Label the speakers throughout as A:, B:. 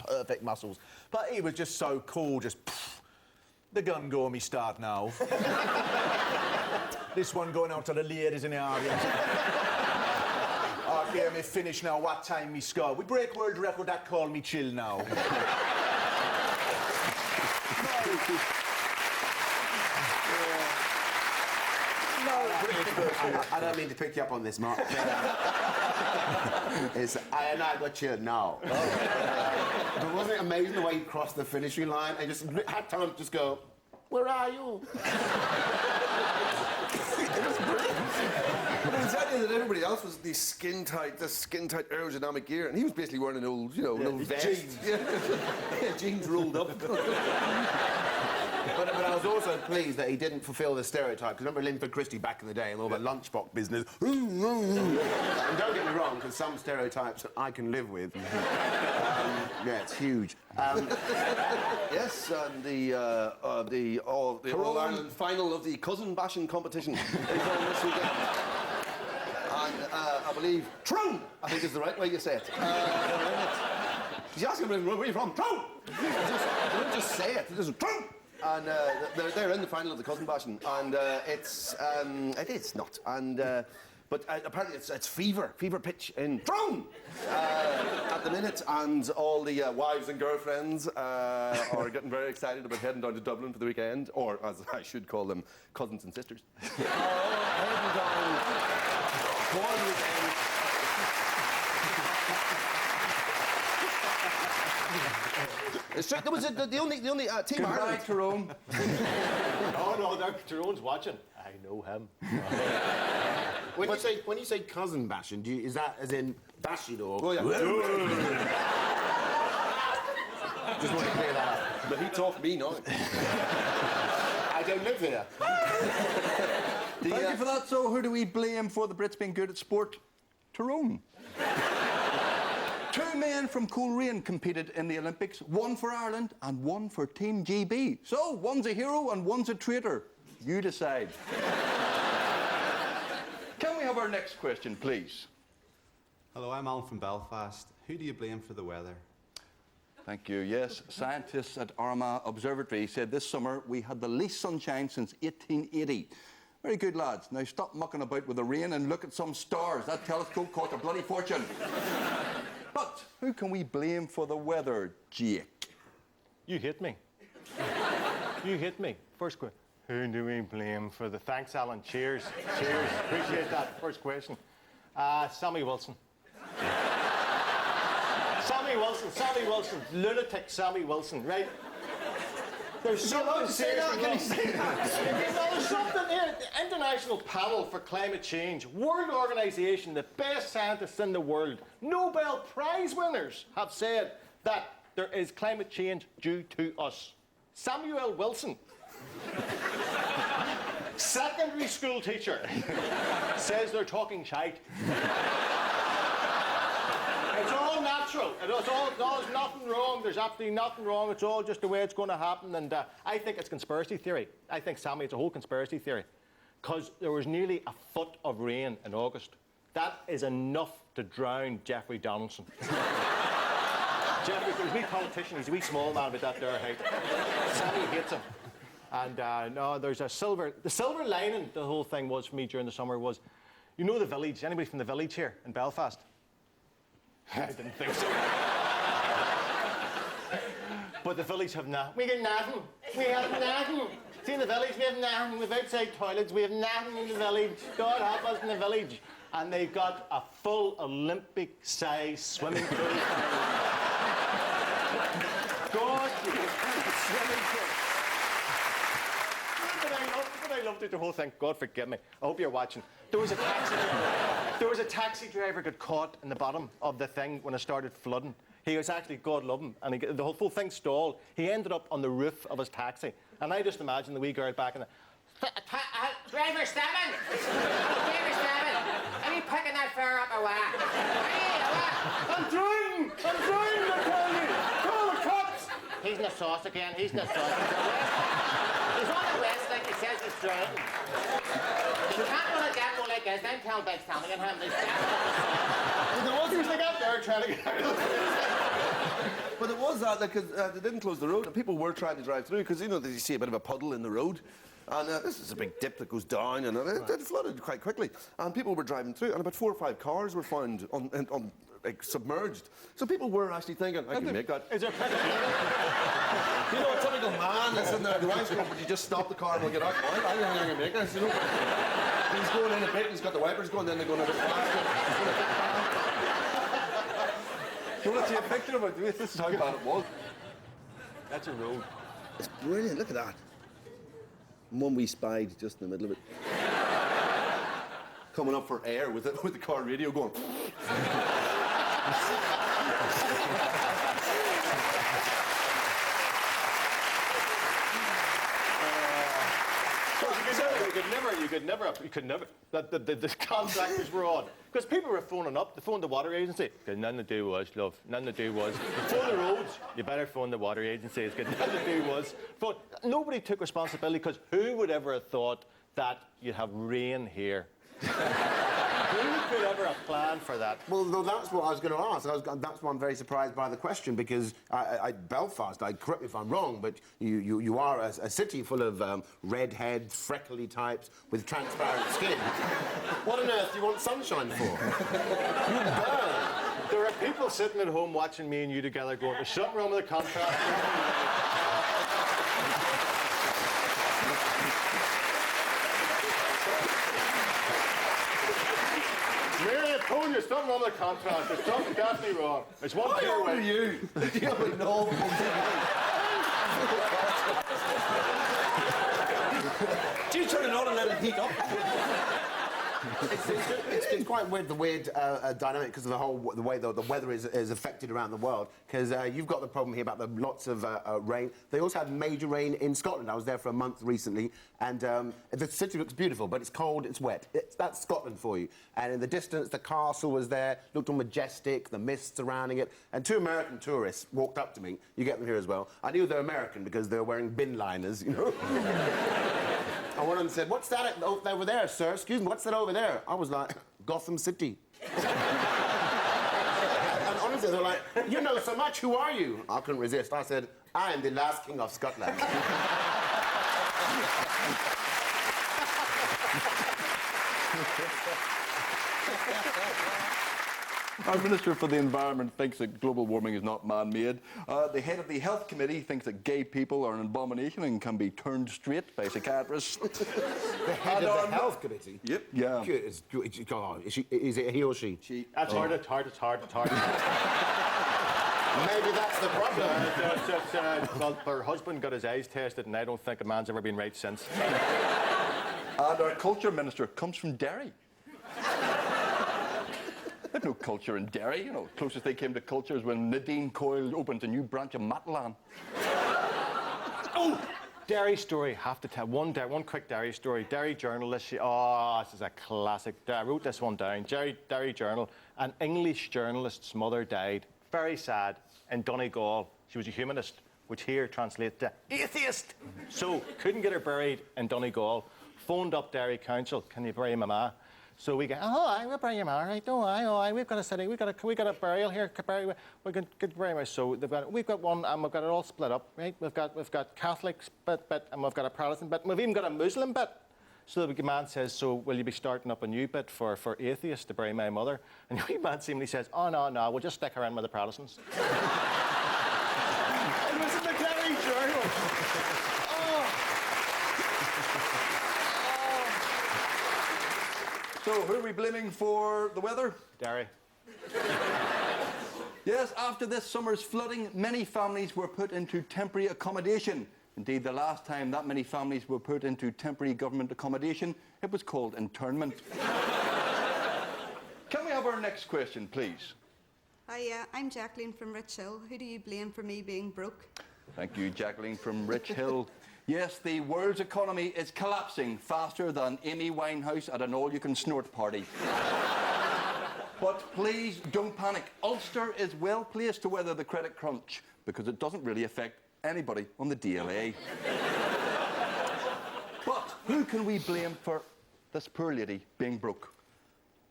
A: perfect muscles. But he was just so cool, just... The gun go me start now. This one going out to the ladies in the audience. Okay, me finish now, what time me score? We break world record, that call me chill now.
B: I don't mean to pick you up on this, Mark. I got chilled now. But wasn't it amazing the way he crossed the finishing line and just had time to just go, where are you?
C: It was brilliant. But it was that everybody else was these skin-tight aerodynamic gear, and he was basically wearing an old, an old vest.
A: Jeans.
C: Yeah, jeans rolled up.
B: But I was also pleased that he didn't fulfil the stereotype, because remember Linford Christie back in the day and all that lunchbox business. And don't get me wrong, because some stereotypes I can live with. Yeah, it's huge.
C: Yes, and the All-Ireland final of the cousin bashing competition is on this weekend. And I believe True, I think is the right way you say it. He's asking him, where are you from? True! They don't just say it, they just True! And they're in the final of the cousin bashing, and it is not. And but apparently it's fever pitch in Throne at the minute, and all the wives and girlfriends are getting very excited about heading down to Dublin for the weekend, or as I should call them, cousins and sisters. Heading down for the weekend. There was the only team Ireland.
D: Tyrone. Oh no, Tyrone's watching. I know him.
B: When you say cousin bashing, is that as in bashing or?
C: Oh yeah.
B: Just want to clear that up.
C: But he taught me now.
B: I don't live here.
D: Thank you for that. So, who do we blame for the Brits being good at sport? Tyrone. 2 men from Coleraine competed in the Olympics, one for Ireland and one for Team GB. So, one's a hero and one's a traitor. You decide. Can we have our next question, please?
E: Hello, I'm Alan from Belfast. Who do you blame for the weather?
D: Thank you. Yes, scientists at Armagh Observatory said this summer we had the least sunshine since 1880. Very good, lads. Now stop mucking about with the rain and look at some stars. That telescope cost a bloody fortune. But who can we blame for the weather, Jake?
F: You hit me. You hit me. First question. Who do we blame for the... Thanks, Alan. Cheers. Cheers. Appreciate that. First question. Sammy Wilson. Sammy Wilson. Lunatic Sammy Wilson, right? There's something seriously wrong. There's something here. The International Panel for Climate Change, World Organization, the best scientists in the world, Nobel Prize winners have said that there is climate change due to us. Samuel Wilson, secondary school teacher, says they're talking shite. It's all natural. There's nothing wrong. There's absolutely nothing wrong. It's all just the way it's going to happen. And I think it's conspiracy theory. I think, Sammy, it's a whole conspiracy theory. Because there was nearly a foot of rain in August. That is enough to drown Jeffrey Donaldson. Jeffrey, he's a wee politician. He's a wee small man with that there height. Sammy hates him. And no, there's a silver... The silver lining, the whole thing was for me during the summer was... You know the village? Anybody from the village here in Belfast? I didn't think so. But the village have nothing. We got nothing. We have nothing. See, in the village, we have nothing. We have outside toilets. We have nothing in the village. God help us in the village. And they've got a full Olympic-sized swimming pool. God, swimming pool. But I loved it, the whole thing. God forgive me. I hope you're watching. There was a taxi driver got caught in the bottom of the thing when it started flooding. He was actually, God love him, and the whole thing stalled. He ended up on the roof of his taxi. And I just imagine the wee girl back in the...
G: Driver Stebbin! Driver Stebbin! Are you picking that fare up away?
F: I'm drowning, I tell you! Call the cops!
G: He's in the sauce again, he's in the sauce. He's on the west, like he says he's drowning. You can't run a depot like this, then tell Big Sammy and him this
F: There was like out there trying to get out.
C: But it was was that because they didn't close the road and people were trying to drive through because, you know, you see a bit of a puddle in the road. And this is a big dip that goes down, and it flooded quite quickly. And people were driving through, and about 4 or 5 cars were found like submerged. So people were actually thinking, I can make that.
F: Is there plenty?
C: You know, a typical man that's in there, the wife's going, but you just stop the car and we'll get out. I think I can make this, you know. He's going in a bit, he's got the wipers going, then they're going a bit faster.
D: So let's see a picture of it. This is how bad it was.
F: That's a road.
C: It's brilliant, look at that. And one wee spied just in the middle of it. Coming up for air with the car radio going.
F: You could never. The contractors were on. Because people were phoning up. They phoned the water agency. Got nothing to do was, love. Nothing to do was. Phone the roads. You better phone the water agency. It's got nothing to do was. But nobody took responsibility because who would ever have thought that you'd have rain here? Who could ever have planned for that?
B: Well, no, that's what I was going to ask. That's why I'm very surprised by the question, because Belfast, correct me if I'm wrong, but you are a city full of redheads, freckly types with transparent skin. What on earth do you want sunshine for? You burn.
F: There are people sitting at home watching me and you together going, there's something wrong with the contract. Mary, I told you, there's something wrong with the contract. There's something definitely wrong. It's one pure way.
C: You don't know. Do you turn it on and let it heat up?
B: It's quite weird, the weird dynamic because of the way the weather is affected around the world. Because you've got the problem here about the lots of rain. They also had major rain in Scotland. I was there for a month recently, and the city looks beautiful, but it's cold, it's wet. That's Scotland for you. And in the distance, the castle was there, looked all majestic, the mist surrounding it. And 2 American tourists walked up to me. You get them here as well. I knew they're American because they were wearing bin liners, you know. And one of them said, "What's that over there, sir? Excuse me, what's that over there?" I was like, "Gotham City." And honestly, they're like, "You know so much, who are you?" I couldn't resist. I said, "I am the last king of Scotland."
D: Our Minister for the Environment thinks that global warming is not man-made. The head of the Health Committee thinks that gay people are an abomination and can be turned straight by psychiatrists.
B: The head of the Health Committee?
D: Yep. Yeah.
B: God, is it he or she?
D: She.
F: That's hard.
B: Maybe that's the problem.
F: Well, her husband got his eyes tested, and I don't think a man's ever been right since.
D: And our Culture Minister comes from Derry. They've no culture in Derry, you know. Closest they came to culture is when Nadine Coyle opened a new branch of Matalan.
F: Oh! Derry story, have to tell. One quick Derry story. Derry journalist, this is a classic. I wrote this one down. Derry Journal. An English journalist's mother died. Very sad. In Donegal. She was a humanist, which here translates to atheist. So, couldn't get her buried in Donegal. Phoned up Derry Council. Can you bury my ma? So we go, we'll bury your ma, right? We've got a city, we got a burial here, we can bury my. So we've got one, and we've got it all split up, right? We've got Catholics bit, and we've got a Protestant bit, and we've even got a Muslim bit. So the man says, so will you be starting up a new bit for atheists to bury my mother? And the wee man seemingly says, oh no, we'll just stick around with the Protestants. It was in the Derry Journal.
D: So, who are we blaming for the weather?
F: Derry.
D: Yes, after this summer's flooding, many families were put into temporary accommodation. Indeed, the last time that many families were put into temporary government accommodation, it was called internment. Can we have our next question, please?
H: Hi, I'm Jacqueline from Rich Hill. Who do you blame for me being broke?
D: Thank you, Jacqueline from Rich Hill. Yes, the world's economy is collapsing faster than Amy Winehouse at an all-you-can-snort party. But please don't panic. Ulster is well placed to weather the credit crunch because it doesn't really affect anybody on the DLA. But who can we blame for this poor lady being broke?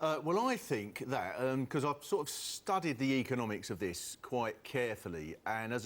A: Well, I think that, because I've sort of studied the economics of this quite carefully, and as